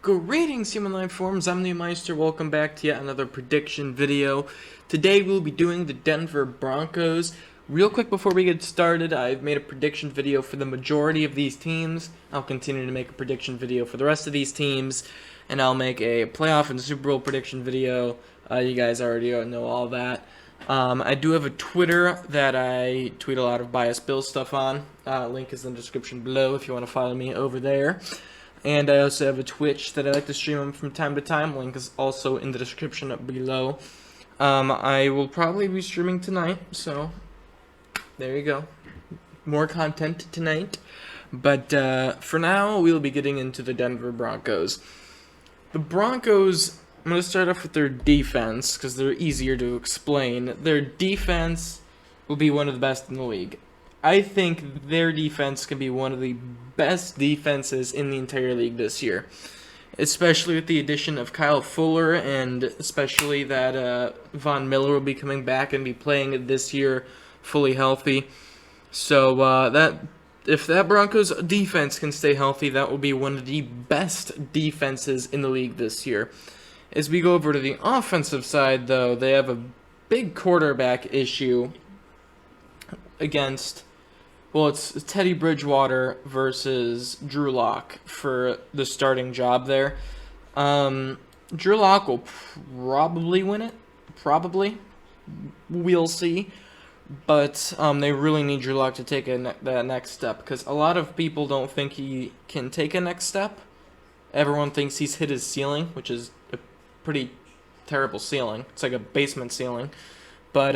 Greetings, human life forms. I'm the Meister. Welcome back to yet another prediction video. Today we'll be doing the Denver Broncos. Real quick before we get started, I've made a prediction video for the majority of these teams. I'll continue to make a prediction video for the rest of these teams, and I'll make a playoff and Super Bowl prediction video. You guys already know all that. I do have a Twitter that I tweet a lot of biased Bill stuff on. Link is in the description below if you want to follow me over there. And I also have a Twitch that I like to stream on from time to time. Link is also in the description below. I will probably be streaming tonight, so there you go. More content tonight. But for now, we'll be getting into the Denver Broncos. The Broncos, I'm going to start off with their defense, because they're easier to explain. Their defense will be one of the best in the league. I think their defense can be one of the best defenses in the entire league this year, especially with the addition of Kyle Fuller, and especially that Von Miller will be coming back and be playing this year fully healthy. So if that Broncos defense can stay healthy, that will be one of the best defenses in the league this year. As we go over to the offensive side, though, they have a big quarterback issue against, well, it's Teddy Bridgewater versus Drew Lock for the starting job there. Drew Lock will probably win it. Probably. We'll see. But they really need Drew Lock to take that next step, because a lot of people don't think he can take a next step. Everyone thinks he's hit his ceiling, which is a pretty terrible ceiling. It's like a basement ceiling. But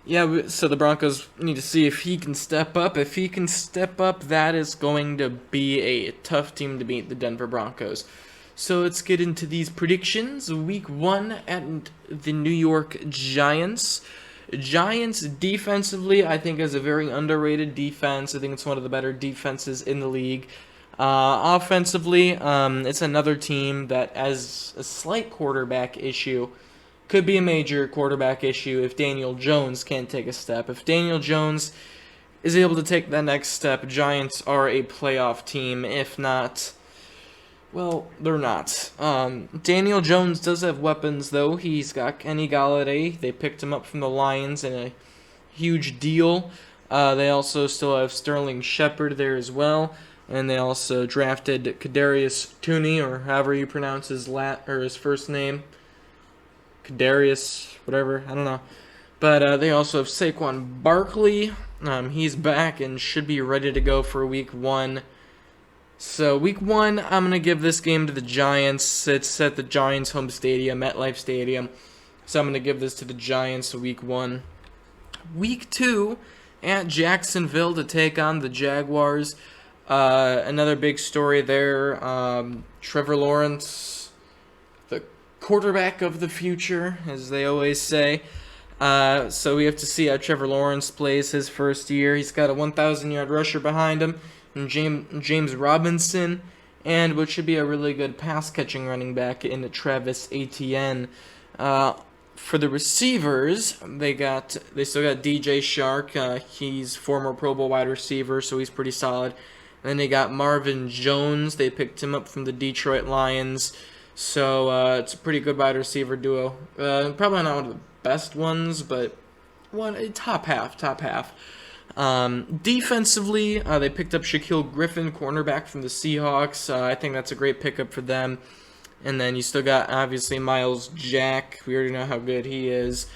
yeah, so the Broncos need to see if he can step up. If he can step up, that is going to be a tough team to beat, the Denver Broncos. So let's get into these predictions. Week 1 at the New York Giants. Giants defensively, I think, is a very underrated defense. I think it's one of the better defenses in the league. Offensively, it's another team that has a slight quarterback issue. Could be a major quarterback issue if Daniel Jones can't take a step. If Daniel Jones is able to take that next step, Giants are a playoff team. If not, well, they're not. Daniel Jones does have weapons, though. He's got Kenny Golladay. They picked him up from the Lions in a huge deal. They also still have Sterling Shepard there as well. And they also drafted Kadarius Toney, or however you pronounce his first name. Kadarius, whatever, I don't know. But they also have Saquon Barkley. He's back and should be ready to go for week 1. So week 1, I'm going to give this game to the Giants. It's at the Giants' home stadium, MetLife Stadium. So I'm going to give this to the Giants week 1. Week 2, at Jacksonville to take on the Jaguars. Another big story there. Trevor Lawrence, the quarterback of the future, as they always say. So we have to see how Trevor Lawrence plays his first year. He's got a 1,000-yard rusher behind him, and James Robinson, and what should be a really good pass-catching running back in Travis Etienne. For the receivers, they still got DJ Shark. He's former Pro Bowl wide receiver, so he's pretty solid. And then they got Marvin Jones. They picked him up from the Detroit Lions. So it's a pretty good wide receiver duo. Probably not one of the best ones, but top half. Defensively, they picked up Shaquille Griffin, cornerback from the Seahawks. I think that's a great pickup for them. And then you still got, obviously, Miles Jack. We already know how good he is.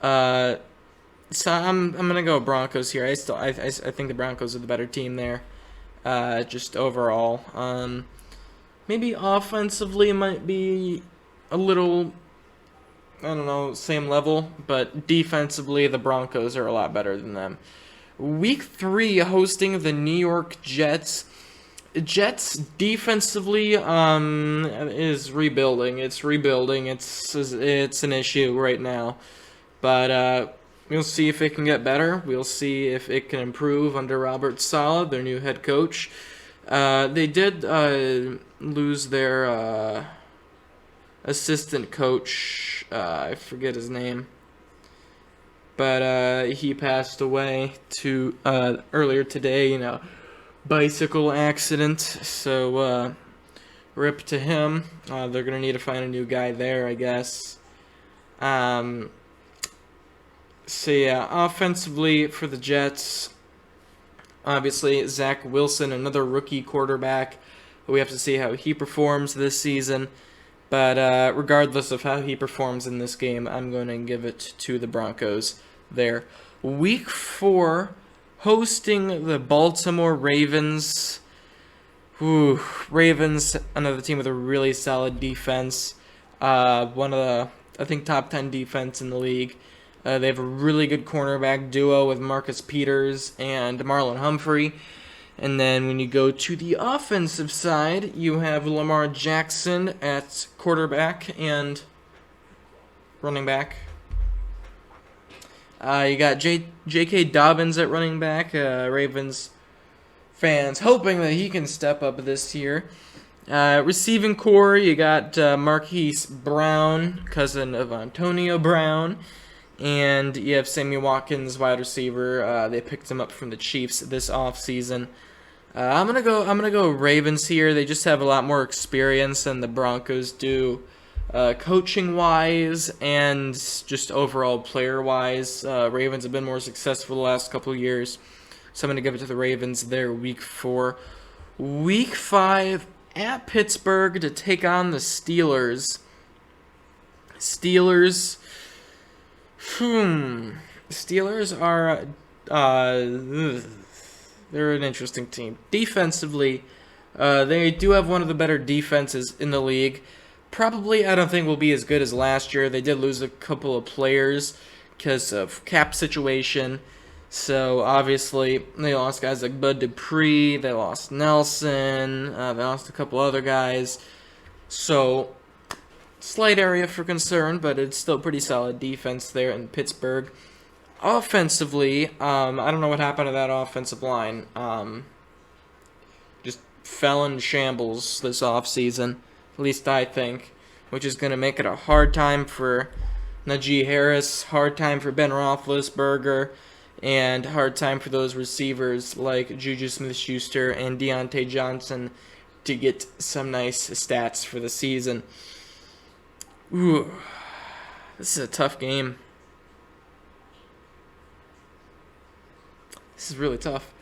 So I'm gonna go Broncos here. I think the Broncos are the better team there. Just overall. Maybe offensively it might be a little, I don't know, same level, but defensively the Broncos are a lot better than them. Week 3, hosting the New York Jets. Jets defensively is rebuilding. It's rebuilding. It's an issue right now, but we'll see if it can get better. We'll see if it can improve under Robert Saleh, their new head coach. They did lose their assistant coach. I forget his name. But he passed away earlier today, bicycle accident. So Rip to him. They're going to need to find a new guy there, I guess. So yeah, offensively for the Jets, obviously Zach Wilson, another rookie quarterback. We have to see how he performs this season. But regardless of how he performs in this game, I'm going to give it to the Broncos there. Week 4, hosting the Baltimore Ravens. Ooh, Ravens, another team with a really solid defense. One of the, I think, top 10 defense in the league. They have a really good cornerback duo with Marcus Peters and Marlon Humphrey. And then when you go to the offensive side, you have Lamar Jackson at quarterback and running back. You got J.K. Dobbins at running back. Ravens fans hoping that he can step up this year. Receiving core, you got Marquise Brown, cousin of Antonio Brown. And you have Sammy Watkins, wide receiver. They picked him up from the Chiefs this offseason. I'm gonna go Ravens here. They just have a lot more experience than the Broncos do, coaching wise and just overall player wise. Ravens have been more successful the last couple of years, so I'm gonna give it to the Ravens there. Week 4, Week 5 at Pittsburgh to take on the Steelers. Steelers are they're an interesting team. Defensively, they do have one of the better defenses in the league. Probably, I don't think will be as good as last year. They did lose a couple of players because of cap situation. So, obviously, they lost guys like Bud Dupree. They lost Nelson. They lost a couple other guys. So, slight area for concern, but it's still pretty solid defense there in Pittsburgh. Offensively, I don't know what happened to that offensive line. Just fell in shambles this offseason, at least I think, which is going to make it a hard time for Najee Harris, hard time for Ben Roethlisberger, and hard time for those receivers like Juju Smith-Schuster and Deontay Johnson to get some nice stats for the season. Ooh, this is a tough game. This is really tough.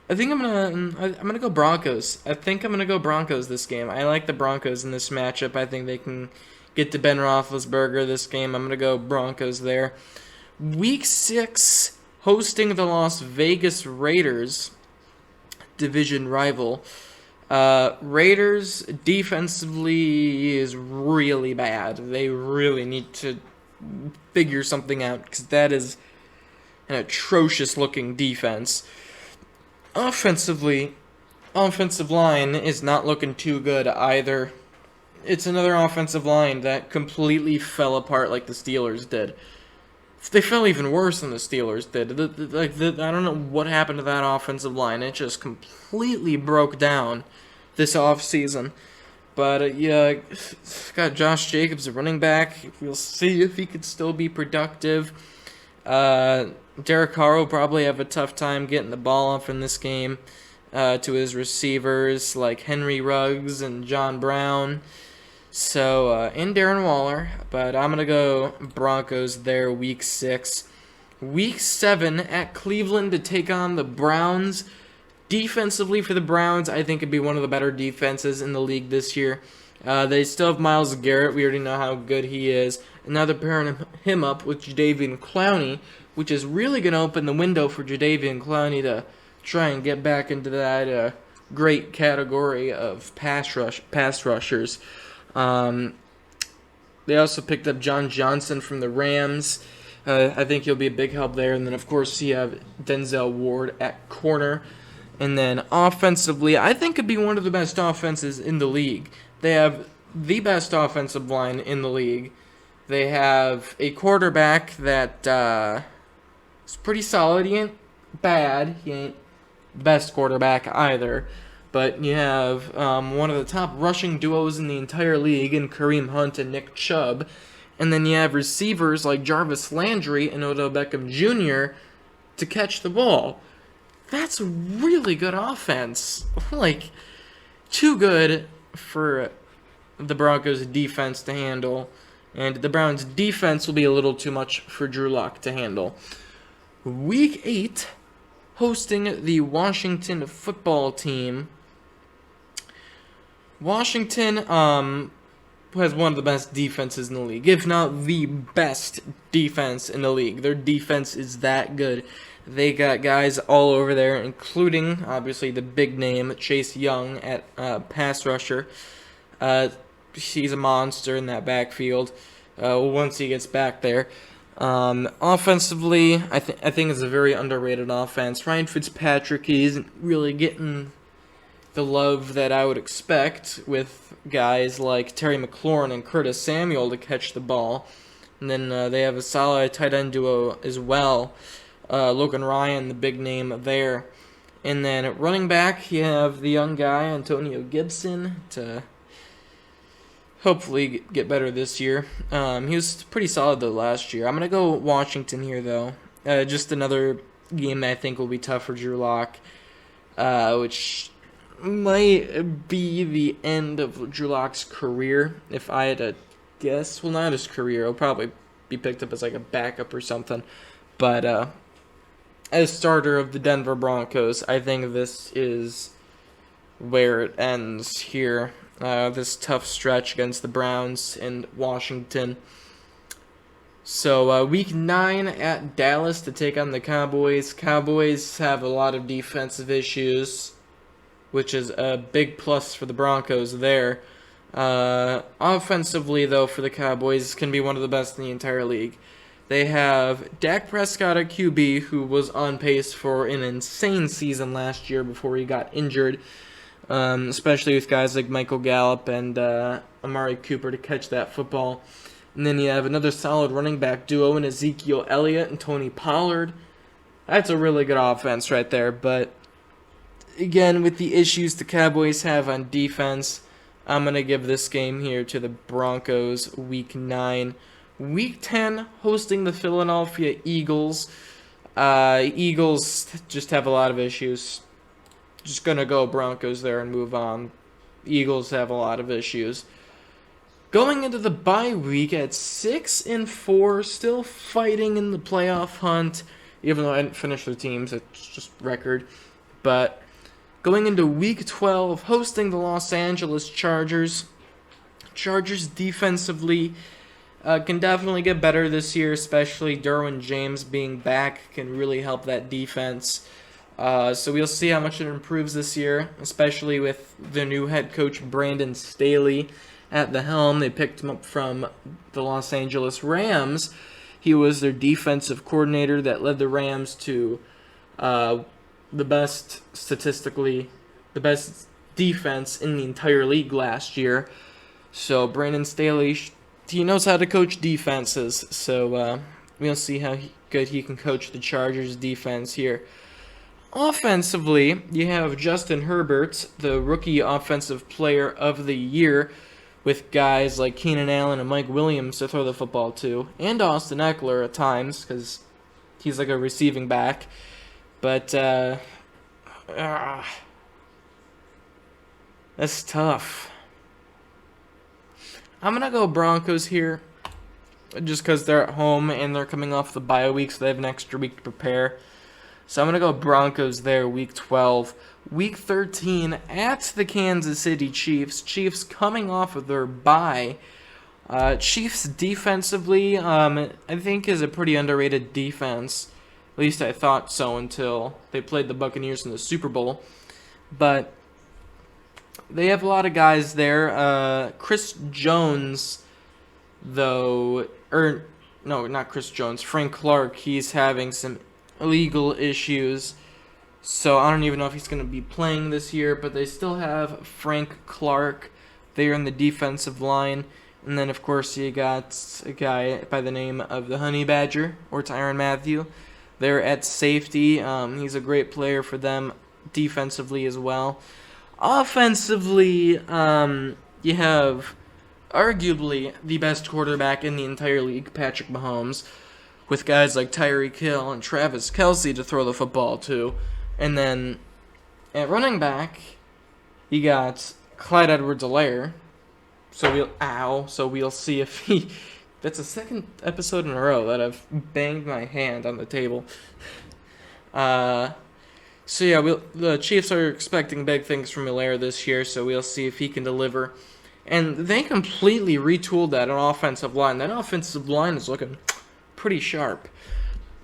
I think I'm gonna go Broncos. I think I'm gonna go Broncos this game. I like the Broncos in this matchup. I think they can get to Ben Roethlisberger this game. I'm gonna go Broncos there. Week 6, hosting the Las Vegas Raiders, division rival. Raiders defensively is really bad. They really need to figure something out because that is an atrocious looking defense. Offensively, offensive line is not looking too good either. It's another offensive line that completely fell apart like the Steelers did. They fell even worse than the Steelers did. I don't know what happened to that offensive line. It just completely broke down this offseason. But yeah, got Josh Jacobs, a running back. We'll see if he could still be productive. Derek Carr will probably have a tough time getting the ball off in this game to his receivers like Henry Ruggs and John Brown. So, and Darren Waller. But I'm going to go Broncos there, Week 6. Week 7 at Cleveland to take on the Browns. Defensively for the Browns, I think it'd be one of the better defenses in the league this year. They still have Myles Garrett. We already know how good he is. And now they're pairing him up with Jadeveon Clowney, which is really going to open the window for Jadeveon Clowney to try and get back into that great category of pass rushers. They also picked up John Johnson from the Rams. I think he'll be a big help there. And then, of course, you have Denzel Ward at corner. And then offensively, I think it'd be one of the best offenses in the league. They have the best offensive line in the league. They have a quarterback that is pretty solid. He ain't bad. He ain't the best quarterback either. But you have one of the top rushing duos in the entire league in Kareem Hunt and Nick Chubb. And then you have receivers like Jarvis Landry and Odell Beckham Jr. to catch the ball. That's a really good offense. Like, too good for the Broncos defense to handle, and the Browns defense will be a little too much for Drew Lock to handle. Week 8, hosting the Washington football team. Washington has one of the best defenses in the league, if not the best defense in the league. Their defense is that good. They got guys all over there, including, obviously, the big name, Chase Young at pass rusher. He's a monster in that backfield once he gets back there. Offensively, I think it's a very underrated offense. Ryan Fitzpatrick, he isn't really getting the love that I would expect with guys like Terry McLaurin and Curtis Samuel to catch the ball. And then they have a solid tight end duo as well. Logan Ryan, the big name there. And then at running back, you have the young guy, Antonio Gibson, to hopefully get better this year. He was pretty solid, though, last year. I'm going to go Washington here, though. Just another game that I think will be tough for Drew Lock, which might be the end of Drew Lock's career, if I had to guess. Well, not his career. He'll probably be picked up as like a backup or something. But as starter of the Denver Broncos, I think this is where it ends here. This tough stretch against the Browns and Washington. So week 9 at Dallas to take on the Cowboys. Cowboys have a lot of defensive issues, which is a big plus for the Broncos there. Offensively, though, for the Cowboys, can be one of the best in the entire league. They have Dak Prescott at QB, who was on pace for an insane season last year before he got injured, especially with guys like Michael Gallup and Amari Cooper to catch that football. And then you have another solid running back duo in Ezekiel Elliott and Tony Pollard. That's a really good offense right there, but again, with the issues the Cowboys have on defense, I'm going to give this game here to the Broncos week 9. Week 10, hosting the Philadelphia Eagles. Eagles just have a lot of issues. Just going to go Broncos there and move on. Eagles have a lot of issues. Going into the bye week at 6-4, still fighting in the playoff hunt, even though I didn't finish the teams, it's just record. But going into week 12, hosting the Los Angeles Chargers. Chargers defensively can definitely get better this year, especially Derwin James being back can really help that defense. So we'll see how much it improves this year, especially with the new head coach Brandon Staley at the helm. They picked him up from the Los Angeles Rams. He was their defensive coordinator that led the Rams to the best defense in the entire league last year. So Brandon Staley, he knows how to coach defenses. So we'll see how good he can coach the Chargers defense here. Offensively, you have Justin Herbert, the rookie offensive player of the year, with guys like Keenan Allen and Mike Williams to throw the football to, and Austin Eckler at times, because he's like a receiving back. But that's tough. I'm going to go Broncos here, just because they're at home and they're coming off the bye week, so they have an extra week to prepare. So I'm going to go Broncos there, week 12. Week 13 at the Kansas City Chiefs. Chiefs coming off of their bye. Chiefs defensively, I think, is a pretty underrated defense. At least I thought so until they played the Buccaneers in the Super Bowl. But they have a lot of guys there. Chris Jones, though, not Chris Jones, Frank Clark, he's having some legal issues. So I don't even know if he's going to be playing this year, but they still have Frank Clark there in the defensive line. And then, of course, you got a guy by the name of the Honey Badger, or Tyrann Mathieu. They're at safety. He's a great player for them defensively as well. Offensively, you have arguably the best quarterback in the entire league, Patrick Mahomes, with guys like Tyreek Hill and Travis Kelce to throw the football to. And then at running back, you got Clyde Edwards-Helaire. So we'll see if he. That's the second episode in a row that I've banged my hand on the table. So yeah, the Chiefs are expecting big things from Helaire this year, so we'll see if he can deliver. And they completely retooled that offensive line. That offensive line is looking pretty sharp.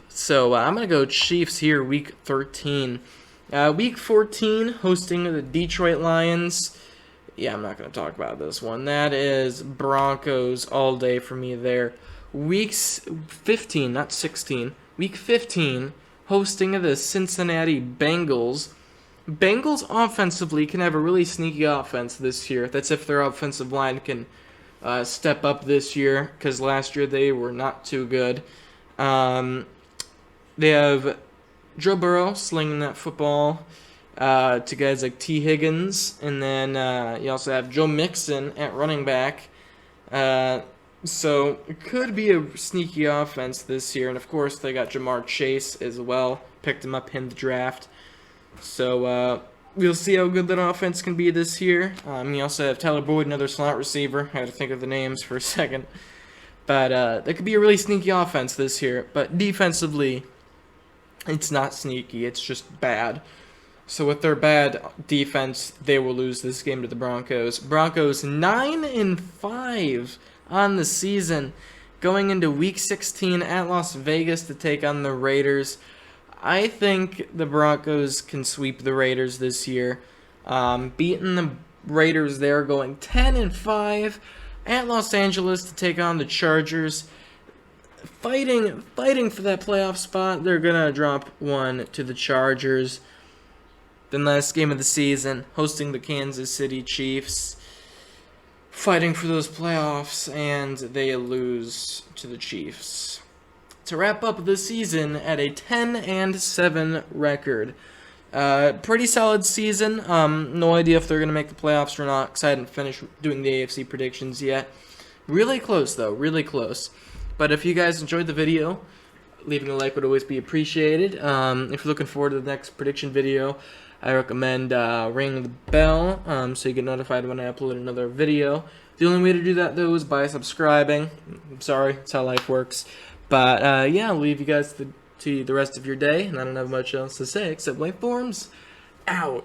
So I'm going to go Chiefs here, Week 13. Week 14, hosting the Detroit Lions. Yeah, I'm not going to talk about this one. That is Broncos all day for me there. Week 15, not 16. Week 15, hosting the Cincinnati Bengals. Bengals offensively can have a really sneaky offense this year. That's if their offensive line can step up this year, because last year they were not too good. They have Joe Burrow slinging that football to guys like T. Higgins, and then you also have Joe Mixon at running back. So it could be a sneaky offense this year, and of course they got Jamar Chase as well. Picked him up in the draft. So we'll see how good that offense can be this year. You also have Tyler Boyd, another slot receiver. I had to think of the names for a second. But that could be a really sneaky offense this year. But defensively, it's not sneaky. It's just bad. So with their bad defense, they will lose this game to the Broncos. Broncos 9-5 on the season, going into Week 16 at Las Vegas to take on the Raiders. I think the Broncos can sweep the Raiders this year. Beating the Raiders there, going 10-5 at Los Angeles to take on the Chargers. Fighting for that playoff spot. They're gonna drop one to the Chargers. Then last game of the season, hosting the Kansas City Chiefs. Fighting for those playoffs, and they lose to the Chiefs. To wrap up the season at a 10-7 record. Pretty solid season. No idea if they're going to make the playoffs or not, because I hadn't finished doing the AFC predictions yet. Really close, though. Really close. But if you guys enjoyed the video, leaving a like would always be appreciated. If you're looking forward to the next prediction video, I recommend ringing the bell so you get notified when I upload another video. The only way to do that, though, is by subscribing. I'm sorry, that's how life works. But, yeah, I'll leave you guys to the rest of your day, and I don't have much else to say except Waveforms out.